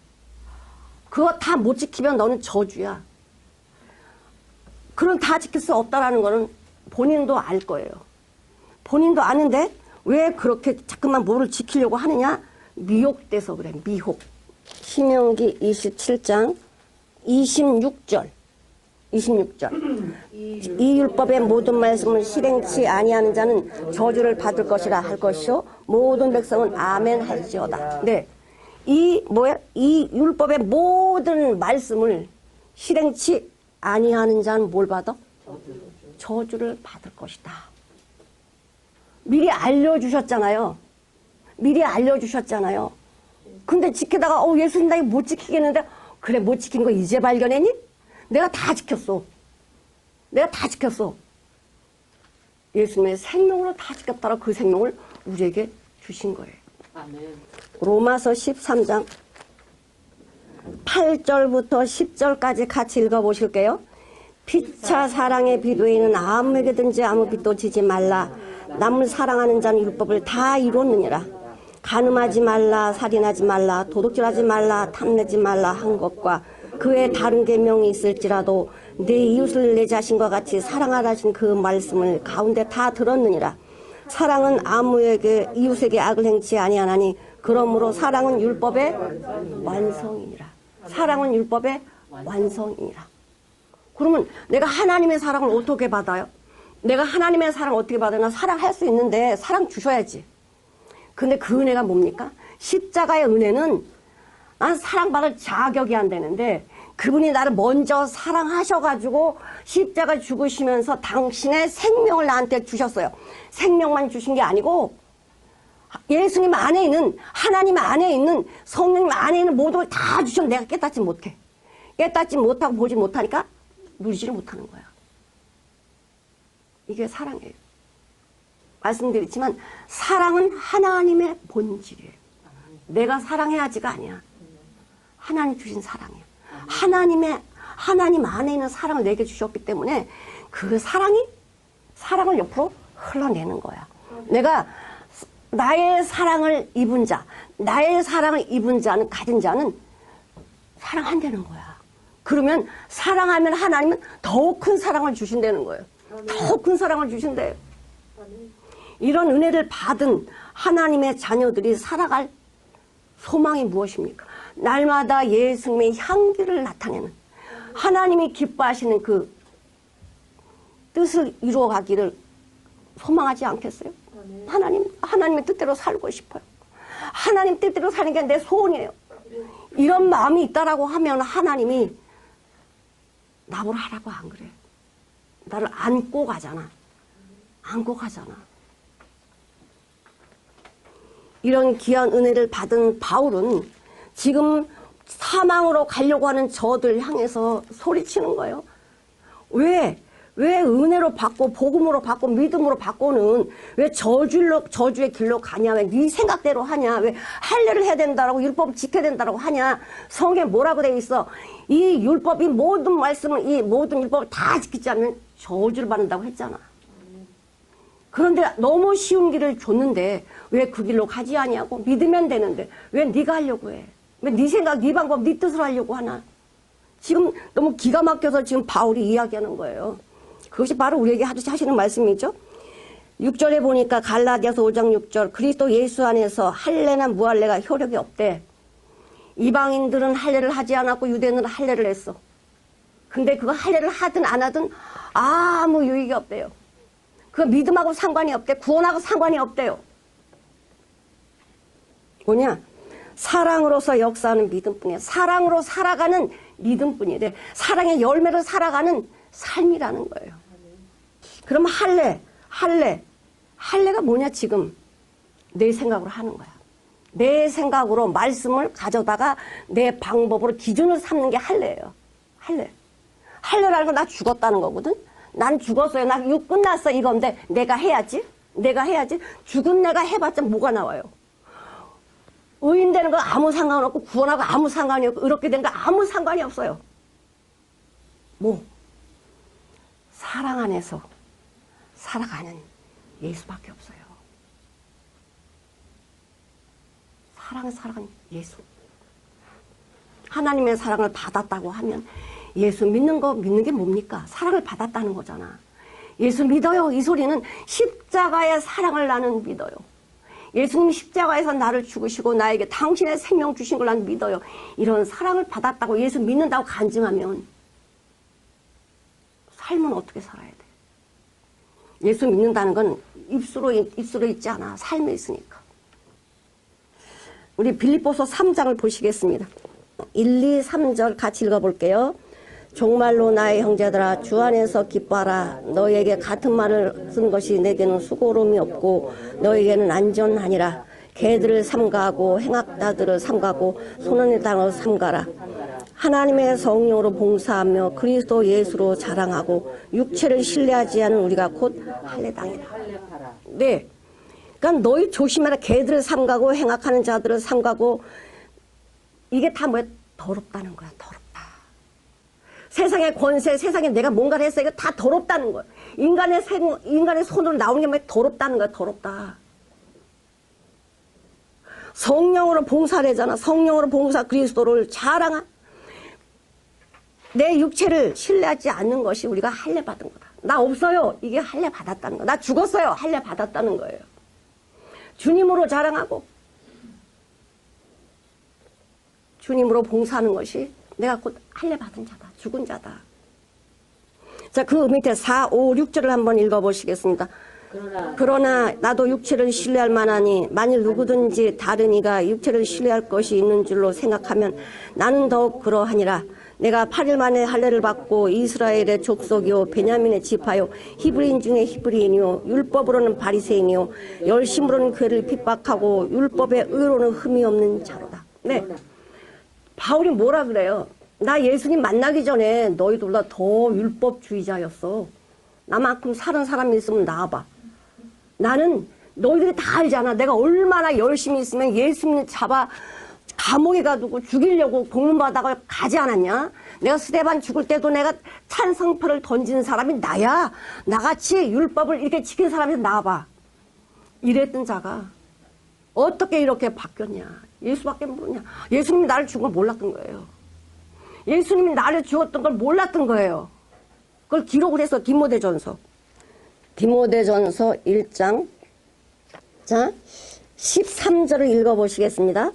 그거 다 못 지키면 너는 저주야. 그럼 다 지킬 수 없다라는 거는 본인도 알 거예요. 본인도 아는데 왜 그렇게 자꾸만 뭐를 지키려고 하느냐? 미혹돼서 그래. 미혹. 신명기 27장 26절. 이 율법의 모든 말씀을 실행치 아니하는 자는 저주를 받을 것이라 할 것이요 모든 백성은 아멘 할지어다. 네. 이 율법의 모든 말씀을 실행치 아니하는 자는 뭘 받아? 저주를 받을 것이다. 미리 알려주셨잖아요. 미리 알려주셨잖아요. 근데 지키다가 예수님 나 이거 못 지키겠는데 그래 못 지킨 거 이제 발견했니? 내가 다 지켰어. 내가 다 지켰어. 예수님의 생명으로 다 지켰다라 그 생명을 우리에게 주신 거예요. 아멘. 로마서 13장 8절부터 10절까지 같이 읽어보실게요. 피차 사랑의 비도에는 아무에게든지 아무 빚도 지지 말라. 남을 사랑하는 자는 율법을 다 이뤘느니라. 간음하지 말라, 살인하지 말라, 도둑질하지 말라, 탐내지 말라 한 것과 그의 다른 계명이 있을지라도 내 이웃을 내 자신과 같이 사랑하라신 그 말씀을 가운데 다 들었느니라. 사랑은 아무에게 이웃에게 악을 행치 아니하나니 그러므로 사랑은 율법의 완성이니라. 사랑은 율법의 완성이니라. 그러면 내가 하나님의 사랑을 어떻게 받아요? 내가 하나님의 사랑을 어떻게 받으나 사랑할 수 있는데 사랑 주셔야지. 근데 그 은혜가 뭡니까? 십자가의 은혜는 난 사랑받을 자격이 안 되는데 그분이 나를 먼저 사랑하셔가지고 십자가 죽으시면서 당신의 생명을 나한테 주셨어요. 생명만 주신 게 아니고 예수님 안에 있는 하나님 안에 있는 성령님 안에 있는 모든 걸 다 주시면 내가 깨닫지 못해. 깨닫지 못하고 보지 못하니까 누리지를 못하는 거야. 이게 사랑이에요. 말씀드렸지만 사랑은 하나님의 본질이에요. 내가 사랑해야지가 아니야. 하나님 주신 사랑이에요. 하나님 안에 있는 사랑을 내게 주셨기 때문에 그 사랑을 옆으로 흘러내는 거야. 내가 나의 사랑을 입은 자, 나의 사랑을 입은 자는, 가진 자는 사랑한다는 거야. 그러면 사랑하면 하나님은 더욱 큰 사랑을 주신다는 거예요. 더욱 큰 사랑을 주신대요. 이런 은혜를 받은 하나님의 자녀들이 살아갈 소망이 무엇입니까? 날마다 예수님의 향기를 나타내는 하나님이 기뻐하시는 그 뜻을 이루어가기를 소망하지 않겠어요? 하나님의 뜻대로 살고 싶어요. 하나님 뜻대로 사는 게 내 소원이에요. 이런 마음이 있다라고 하면 하나님이 나보러 하라고 안 그래. 나를 안고 가잖아. 안고 가잖아. 이런 귀한 은혜를 받은 바울은 지금 사망으로 가려고 하는 저들 향해서 소리치는 거예요. 왜 은혜로 받고 복음으로 받고 믿음으로 받고는 왜 저주의 길로 가냐? 왜 네 생각대로 하냐? 왜 할례를 해야 된다라고 율법을 지켜야 된다라고 하냐? 성경에 뭐라고 돼 있어? 이 율법이 모든 말씀을 이 모든 율법을 다 지키지 않으면 저주를 받는다고 했잖아. 그런데 너무 쉬운 길을 줬는데 왜 그 길로 가지 아니하고 믿으면 되는데 왜 네가 하려고 해? 왜 네 생각, 네 방법, 네 뜻으로 하려고 하나? 지금 너무 기가 막혀서 지금 바울이 이야기하는 거예요. 그것이 바로 우리에게 하시는 말씀이죠. 6절에 보니까 갈라디아서 5장 6절 그리스도 예수 안에서 할례나 무할례가 효력이 없대. 이방인들은 할례를 하지 않았고 유대인은 할례를 했어. 근데 그거 할례를 하든 안 하든 아무 유익이 없대요. 그 믿음하고 상관이 없대. 구원하고 상관이 없대요. 뭐냐? 사랑으로서 역사하는 믿음뿐이야. 사랑으로 살아가는 믿음뿐이래. 사랑의 열매로 살아가는 삶이라는 거예요. 그럼 할례가 뭐냐 지금? 내 생각으로 하는 거야. 내 생각으로 말씀을 가져다가 내 방법으로 기준을 삼는 게 할례예요. 할례라는 건 나 죽었다는 거거든. 난 죽었어요. 나 이거 끝났어 이건데 내가 해야지. 죽은 내가 해봤자 뭐가 나와요. 의인 되는 거 아무 상관없고 구원하고 아무 상관이 없고 의롭게 되는 거 아무 상관이 없어요. 뭐? 사랑 안에서 살아가는 예수밖에 없어요. 사랑에 살아가는 예수. 하나님의 사랑을 받았다고 하면 예수 믿는 게 뭡니까? 사랑을 받았다는 거잖아. 예수 믿어요. 이 소리는 십자가의 사랑을 나는 믿어요. 예수님이 십자가에서 나를 죽으시고 나에게 당신의 생명 주신 걸 난 믿어요. 이런 사랑을 받았다고 예수 믿는다고 간증하면 삶은 어떻게 살아야 돼? 예수 믿는다는 건 입술로 있지 않아. 삶에 있으니까. 우리 빌립보서 3장을 보시겠습니다. 1, 2, 3절 같이 읽어볼게요. 정말로 나의 형제들아 주 안에서 기뻐하라. 너희에게 같은 말을 쓴 것이 내게는 수고로움이 없고 너희에게는 안전하니라. 개들을 삼가하고 행악자들을 삼가하고 손안의 단어를 삼가라. 하나님의 성령으로 봉사하며 그리스도 예수로 자랑하고 육체를 신뢰하지 않은 우리가 곧 할례당이라. 네, 그러니까 너희 조심해라. 개들을 삼가고 행악하는 자들을 삼가고 이게 다 뭐야? 더럽다는 거야. 더럽다. 세상의 권세, 세상에 내가 뭔가를 했어. 이거 다 더럽다는 거야. 인간의 손으로 나오는 게 뭐야? 더럽다는 거야. 더럽다. 성령으로 봉사를 하잖아. 성령으로 봉사 그리스도를 자랑한 내 육체를 신뢰하지 않는 것이 우리가 할례 받은 거다. 나 없어요. 이게 할례 받았다는 거야. 나 죽었어요. 할례 받았다는 거예요. 주님으로 자랑하고 주님으로 봉사하는 것이 내가 곧 할례 받은 자다. 죽은 자다. 자, 그 밑에 4, 5, 6절을 한번 읽어보시겠습니다. 그러나 나도 육체를 신뢰할 만하니 만일 누구든지 다른 이가 육체를 신뢰할 것이 있는 줄로 생각하면 나는 더욱 그러하니라. 내가 8일 만에 할례를 받고 이스라엘의 족속이요 베냐민의 지파요 히브리인 중에 히브리인이요 율법으로는 바리새인이요 열심으로는 교회를 핍박하고 율법의 의로는 흠이 없는 자로다. 네, 바울이 뭐라 그래요? 나 예수님 만나기 전에 너희들보다 더 율법주의자였어. 나만큼 사는 사람이 있으면 나와봐. 나는 너희들이 다 알잖아. 내가 얼마나 열심히 있으면 예수님 잡아 감옥에 가두고 죽이려고 고문받아가 가지 않았냐? 내가 스데반 죽을 때도 내가 찬성표를 던지는 사람이 나야. 나같이 율법을 이렇게 지킨 사람이 나와봐. 이랬던 자가 어떻게 이렇게 바뀌었냐? 예수밖에 모르냐? 예수님이 나를 죽은 걸 몰랐던 거예요. 예수님이 나를 죽었던 걸 몰랐던 거예요. 그걸 기록을 해서 디모데전서 1장 자 13절을 읽어보시겠습니다.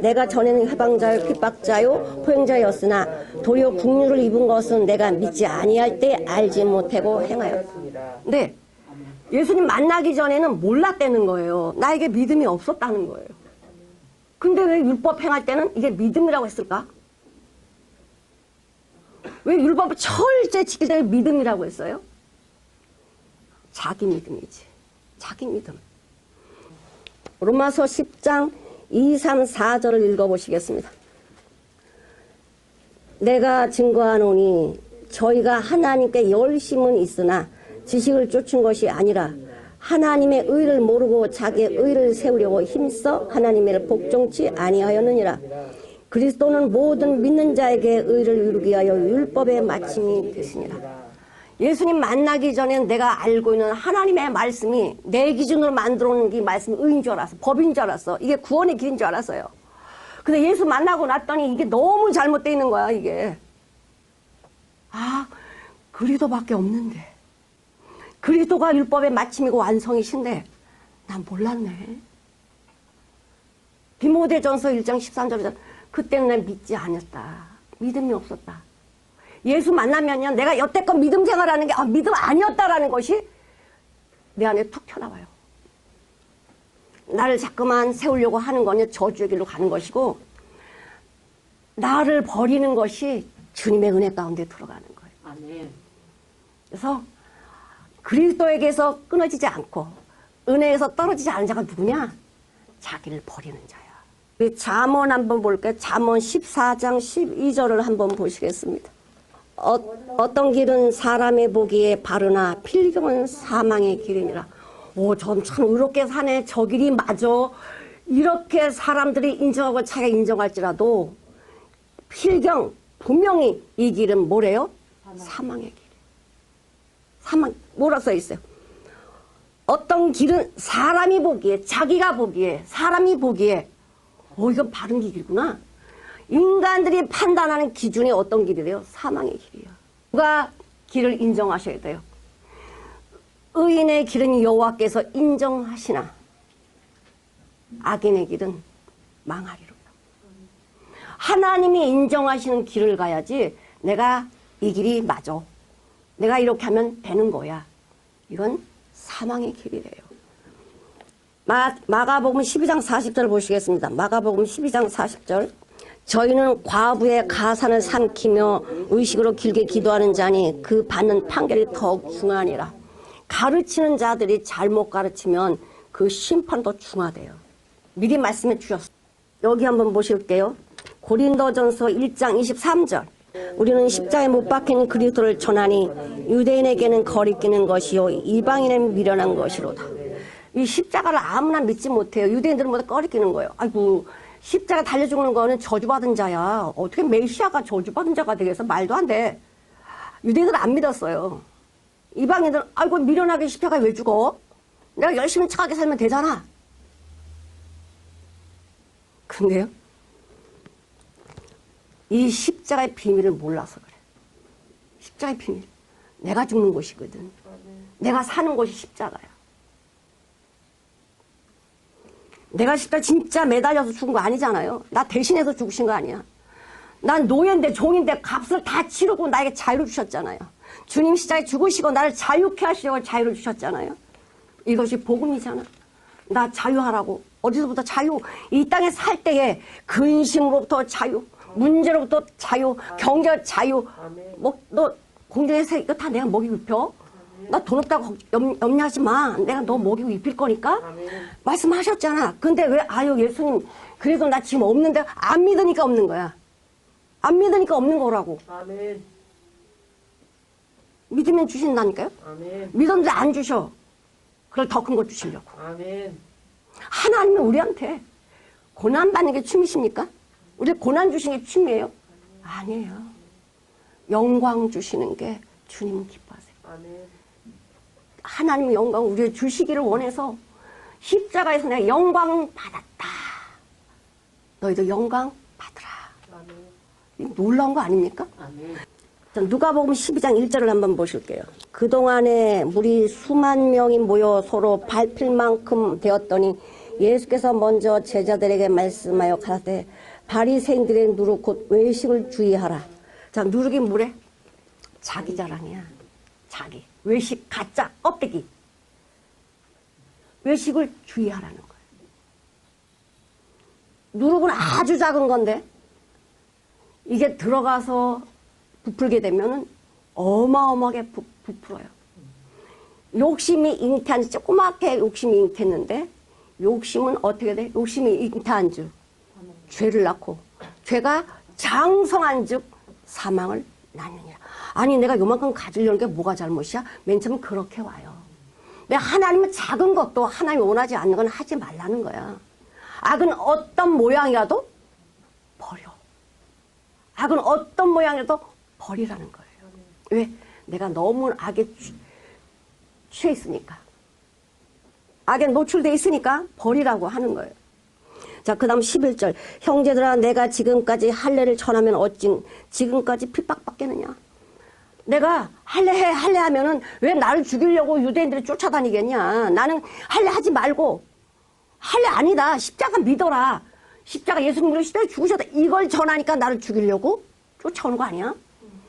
내가 전에는 해방자요 핍박자요 포행자였으나 도리어 국류를 입은 것은 내가 믿지 아니할 때 알지 못하고 행하였습니다. 네, 예수님 만나기 전에는 몰랐다는 거예요. 나에게 믿음이 없었다는 거예요. 근데 왜 율법 행할 때는 이게 믿음이라고 했을까? 왜 율법을 철저히 지킬 때는 믿음이라고 했어요? 자기 믿음이지. 자기 믿음. 로마서 10장 2, 3, 4절을 읽어보시겠습니다. 내가 증거하노니 저희가 하나님께 열심은 있으나 지식을 쫓은 것이 아니라 하나님의 의를 모르고 자기의 의를 세우려고 힘써 하나님의 일을 복종치 아니하였느니라. 그리스도는 모든 믿는 자에게 의를 이루기 위하여 율법의 마침이 되시니라. 예수님 만나기 전에 내가 알고 있는 하나님의 말씀이 내 기준으로 만들어 놓은 이 말씀이 의인 줄 알았어. 법인 줄 알았어. 이게 구원의 길인 줄 알았어요. 근데 예수 만나고 났더니 이게 너무 잘못되어 있는 거야, 이게. 아, 그리스도밖에 없는데. 그리스도가 율법의 마침이고 완성이신데 난 몰랐네. 디모데전서 1장 13절에 그때는 난 믿지 않았다. 믿음이 없었다. 예수 만나면요, 내가 여태껏 믿음 생활하는 게 믿음 아니었다라는 것이 내 안에 툭 튀어나와요. 나를 자꾸만 세우려고 하는 거는 저주의 길로 가는 것이고 나를 버리는 것이 주님의 은혜 가운데 들어가는 거예요. 아멘. 그래서 그리스도에게서 끊어지지 않고 은혜에서 떨어지지 않은 자가 누구냐? 자기를 버리는 자야. 우리 잠언 한번 볼게요. 잠언 14장 12절을 한번 보시겠습니다. 어떤 길은 사람의 보기에 바르나 필경은 사망의 길이니라. 오, 전 참 의롭게 사네. 저 길이 맞아. 이렇게 사람들이 인정하고 자기가 인정할지라도 필경 분명히 이 길은 뭐래요? 사망의 길. 사망, 뭐라 써 있어요? 어떤 길은 사람이 보기에, 자기가 보기에, 사람이 보기에 이건 바른 길이구나. 인간들이 판단하는 기준이 어떤 길이래요? 사망의 길이야. 누가 길을 인정하셔야 돼요? 의인의 길은 여호와께서 인정하시나 악인의 길은 망하리로다. 하나님이 인정하시는 길을 가야지 내가 이 길이 맞아. 내가 이렇게 하면 되는 거야. 이건 사망의 길이래요. 마가복음 12장 40절 보시겠습니다. 마가복음 12장 40절. 저희는 과부의 가산을 삼키며 의식으로 길게 기도하는 자니 그 받는 판결이 더욱 중하니라. 가르치는 자들이 잘못 가르치면 그 심판도 중하대요. 미리 말씀해 주셨어요. 여기 한번 보실게요. 고린도전서 1장 23절. 우리는 십자가에 못 박힌 그리스도를 전하니 유대인에게는 거리끼는 것이요 이방인에게는 미련한 것이로다. 이 십자가를 아무나 믿지 못해요. 유대인들은 모두 거리끼는 거예요. 아이고, 십자가 달려 죽는 거는 저주받은 자야. 어떻게 메시아가 저주받은 자가 되겠어? 말도 안 돼. 유대인들은 안 믿었어요. 이방인들은 아이고 미련하게 십자가 왜 죽어? 내가 열심히 착하게 살면 되잖아. 근데요, 이 십자가의 비밀을 몰라서 그래. 십자가의 비밀. 내가 죽는 곳이거든. 내가 사는 곳이 십자가야. 내가 십자가 진짜 매달려서 죽은 거 아니잖아요. 나 대신해서 죽으신 거 아니야. 난 노예인데 종인데 값을 다 치르고 나에게 자유를 주셨잖아요. 주님 십자가에 죽으시고 나를 자유케 하시려고 자유를 주셨잖아요. 이것이 복음이잖아. 나 자유하라고. 어디서부터 자유? 이 땅에 살 때에 근심으로부터 자유, 문제로부터 자유, 경제 자유. 너 공장에서 이거 다 내가 먹이고 입혀? 나 돈 없다고 염려하지 마. 내가 너 먹이고 입힐 거니까. 말씀하셨잖아. 근데 왜 아유 예수님 그래도 나 지금 없는데 안 믿으니까 없는 거야. 안 믿으니까 없는 거라고. 아멘. 믿으면 주신다니까요. 아멘. 믿었는데 안 주셔. 그걸 더 큰 거 주시려고. 아멘. 하나님은 우리한테 고난 받는 게 춤이십니까? 우리 고난 주시는 게 춤이에요? 아니에요. 영광 주시는 게 주님 기뻐하세요. 아멘. 하나님의 영광 우리에게 주시기를 원해서 십자가에서 내가 영광 받았다. 너희도 영광 받으라. 아멘. 놀라운 거 아닙니까? 아멘. 자, 누가복음 12장 1절을 한번 보실게요. 그동안에 무리 수만 명이 모여 서로 밟힐 만큼 되었더니 예수께서 먼저 제자들에게 말씀하여 가라되 바리새인들의 누룩 곧 외식을 주의하라. 자, 누룩이 뭐래? 자기 자랑이야. 자기. 외식, 가짜, 껍데기. 외식을 주의하라는 거예요. 누룩은 아주 작은 건데 이게 들어가서 부풀게 되면 어마어마하게 부풀어요. 욕심이 잉태한 지 조그맣게 욕심이 잉태했는데 욕심은 어떻게 돼? 욕심이 잉태한 즉 죄를 낳고 죄가 장성한 즉 사망을 낳느니라. 아니 내가 요만큼 가지려는 게 뭐가 잘못이야? 맨 처음 그렇게 와요. 내가 하나님은 작은 것도 하나님이 원하지 않는 건 하지 말라는 거야. 악은 어떤 모양이라도 버려. 악은 어떤 모양이라도 버리라는 거예요. 왜? 내가 너무 악에 취해 있으니까. 악에 노출되어 있으니까 버리라고 하는 거예요. 자, 그 다음 11절. 형제들아 내가 지금까지 할례를 전하면 어찌 지금까지 핍박받겠느냐. 내가 할례 하면은 왜 나를 죽이려고 유대인들이 쫓아다니겠냐. 나는 할례 하지 말고 할례 아니다. 십자가 믿어라. 십자가 예수님으로 십자가에 죽으셨다. 이걸 전하니까 나를 죽이려고 쫓아오는 거 아니야?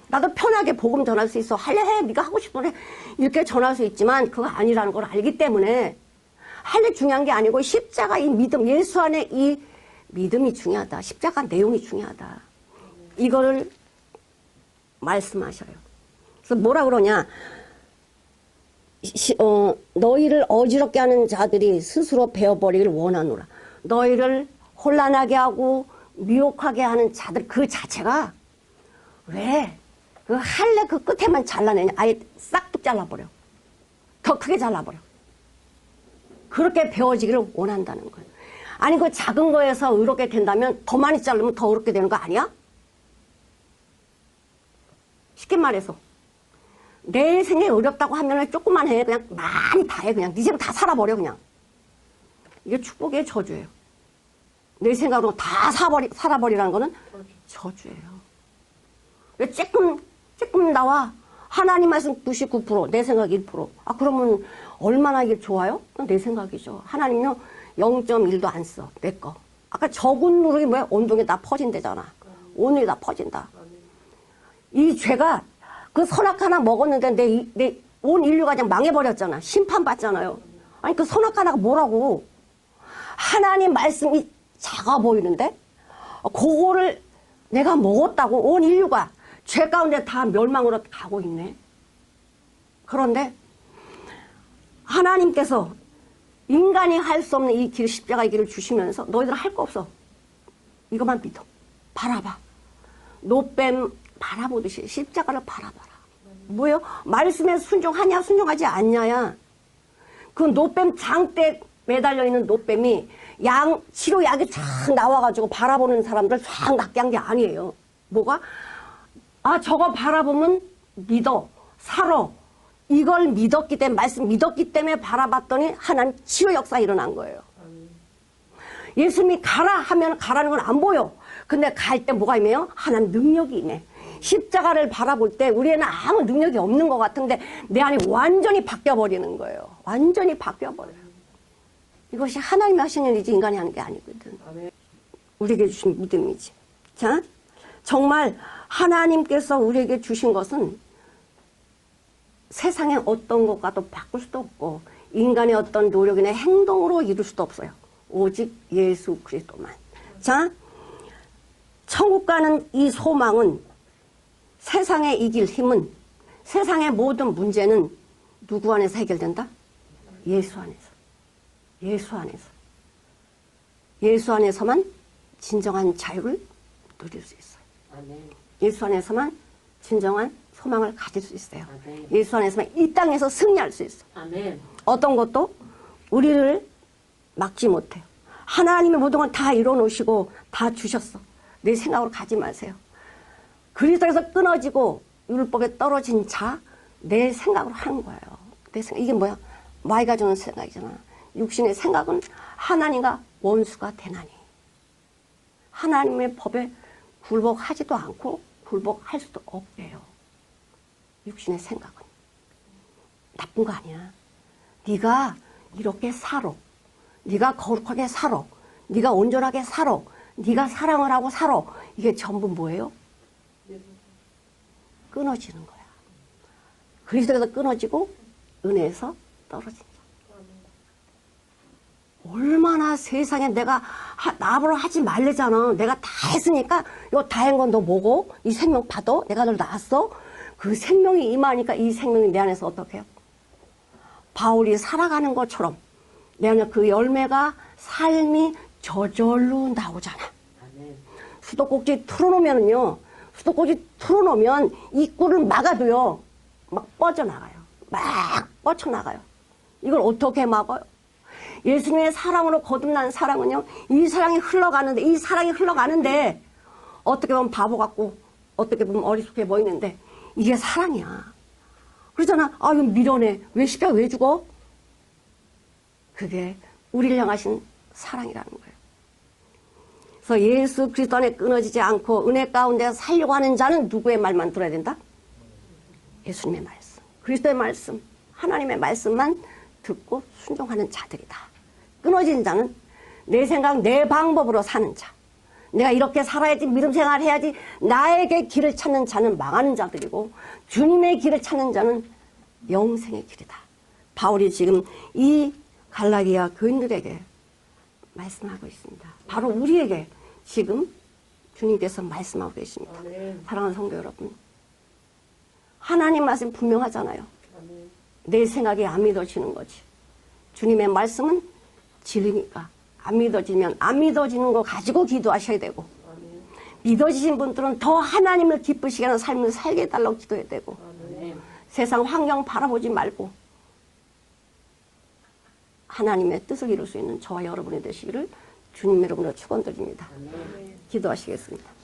나도 편하게 복음 전할 수 있어. 할례해. 네가 하고 싶은 해. 이렇게 전할 수 있지만 그거 아니라는 걸 알기 때문에 할례 중요한 게 아니고 십자가 이 믿음, 예수 안에 이 믿음이 중요하다. 십자가 내용이 중요하다. 이거를 말씀하셔요. 그래서 뭐라 그러냐. 너희를 어지럽게 하는 자들이 스스로 베어버리기를 원하노라. 너희를 혼란하게 하고 미혹하게 하는 자들 그 자체가 왜 그 할례 그 끝에만 잘라내냐. 아예 싹둑 잘라버려. 더 크게 잘라버려. 그렇게 배워지기를 원한다는 거예요. 아니 그 작은 거에서 의롭게 된다면 더 많이 자르면 더 의롭게 되는 거 아니야? 쉽게 말해서 내 생에 어렵다고 하면 조금만 해. 그냥 많이 다 해. 그냥 네 생각 다 살아버려 그냥. 이게 축복의 저주예요. 내 생각으로 다 살아버리라는 거는 저주예요. 조금 나와. 하나님 말씀 99%, 내 생각 1%. 아, 그러면 얼마나 이게 좋아요? 내 생각이죠. 하나님요, 0.1도 안 써. 내 거. 아까 적은 누룩이 뭐야? 온동에 다 퍼진대잖아. 온누리 다 퍼진다. 이 죄가 그 선악 하나 먹었는데 내 온 인류가 그냥 망해버렸잖아. 심판받잖아요. 아니, 그 선악 하나가 뭐라고? 하나님 말씀이 작아 보이는데? 그거를 내가 먹었다고 온 인류가 죄 가운데 다 멸망으로 가고 있네. 그런데 하나님께서 인간이 할 수 없는 이 길, 십자가의 길을 주시면서 너희들 할 거 없어. 이것만 믿어. 바라봐. 노뱀 바라보듯이 십자가를 바라봐라. 뭐예요? 말씀에 순종하냐 순종하지 않냐야. 그 노뱀 장대 매달려 있는 노뱀이 치료약이 쫙 나와가지고 바라보는 사람들 쫙 낫게 한 게 아니에요. 뭐가? 아, 저거 바라보면 믿어, 살아. 이걸 믿었기 때문에, 말씀 믿었기 때문에 바라봤더니 하나님 치유 역사가 일어난 거예요. 예수님이 가라 하면 가라는 건 안 보여. 근데 갈 때 뭐가 임해요? 하나님 능력이 임해. 십자가를 바라볼 때 우리에는 아무 능력이 없는 것 같은데 내 안이 완전히 바뀌어버리는 거예요. 완전히 바뀌어버려요. 이것이 하나님이 하시는 일이지 인간이 하는 게 아니거든. 우리에게 주신 믿음이지. 자, 정말 하나님께서 우리에게 주신 것은 세상의 어떤 것과도 바꿀 수도 없고 인간의 어떤 노력이나 행동으로 이룰 수도 없어요. 오직 예수 그리스도만. 자, 천국 가는 이 소망은 세상에 이길 힘은 세상의 모든 문제는 누구 안에서 해결된다? 예수 안에서. 예수 안에서. 예수 안에서만 진정한 자유를 누릴 수 있어요. 아멘. 예수 안에서만 진정한 소망을 가질 수 있어요. 아멘. 예수 안에서만 이 땅에서 승리할 수 있어요. 아멘. 어떤 것도 우리를 막지 못해요. 하나님의 모든 걸 다 이뤄놓으시고 다 주셨어. 내 생각으로 가지 마세요. 그리스도에서 끊어지고 율법에 떨어진 자, 내 생각으로 하는 거예요. 내 생각. 이게 뭐야? 마이가 주는 생각이잖아. 육신의 생각은 하나님과 원수가 되나니. 하나님의 법에 굴복하지도 않고 굴복할 수도 없대요. 육신의 생각은. 나쁜 거 아니야. 네가 이렇게 살아. 네가 거룩하게 살아. 네가 온전하게 살아. 네가 사랑을 하고 살아. 이게 전부 뭐예요? 끊어지는 거야. 그리스도에서 끊어지고 은혜에서 떨어진 자. 얼마나 세상에 내가 나보러 하지 말래잖아. 내가 다 했으니까 이거 다 한 건 너 뭐고? 이 생명 받아? 내가 널 낳았어? 그 생명이 임하니까 이 생명이 내 안에서 어떻게 해요? 바울이 살아가는 것처럼 내 안에 그 열매가 삶이 저절로 나오잖아. 수도꼭지 틀어놓으면요. 수도꼭지 틀어놓으면 입구를 막아도요. 막 뻗어나가요. 막 뻗쳐나가요. 이걸 어떻게 막아요? 예수님의 사랑으로 거듭난 사랑은요. 이 사랑이 흘러가는데 어떻게 보면 바보 같고 어떻게 보면 어리숙해 보이는데 이게 사랑이야. 그러잖아. 아, 이거 미련해. 왜 십자가 왜 죽어? 그게 우리를 향하신 사랑이라는 거예요. 그래서 예수 그리스도 안에 끊어지지 않고 은혜 가운데 살려고 하는 자는 누구의 말만 들어야 된다? 예수님의 말씀, 그리스도의 말씀, 하나님의 말씀만 듣고 순종하는 자들이다. 끊어진 자는 내 생각, 내 방법으로 사는 자. 내가 이렇게 살아야지, 믿음 생활 해야지, 나에게 길을 찾는 자는 망하는 자들이고 주님의 길을 찾는 자는 영생의 길이다. 바울이 지금 이 갈라디아 교인들에게 말씀하고 있습니다. 바로 우리에게 지금 주님께서 말씀하고 계십니다. 아멘. 사랑하는 성도 여러분, 하나님 말씀 분명하잖아요. 아멘. 내 생각이 안 믿어지는 거지. 주님의 말씀은 진리니까 안 믿어지면 안 믿어지는 거 가지고 기도하셔야 되고, 아멘. 믿어지신 분들은 더 하나님을 기쁘시게 하는 삶을 살게 해달라고 기도해야 되고, 아멘. 세상 환경 바라보지 말고 하나님의 뜻을 이룰 수 있는 저와 여러분이 되시기를 주님 이름으로 축원드립니다. 기도하시겠습니다.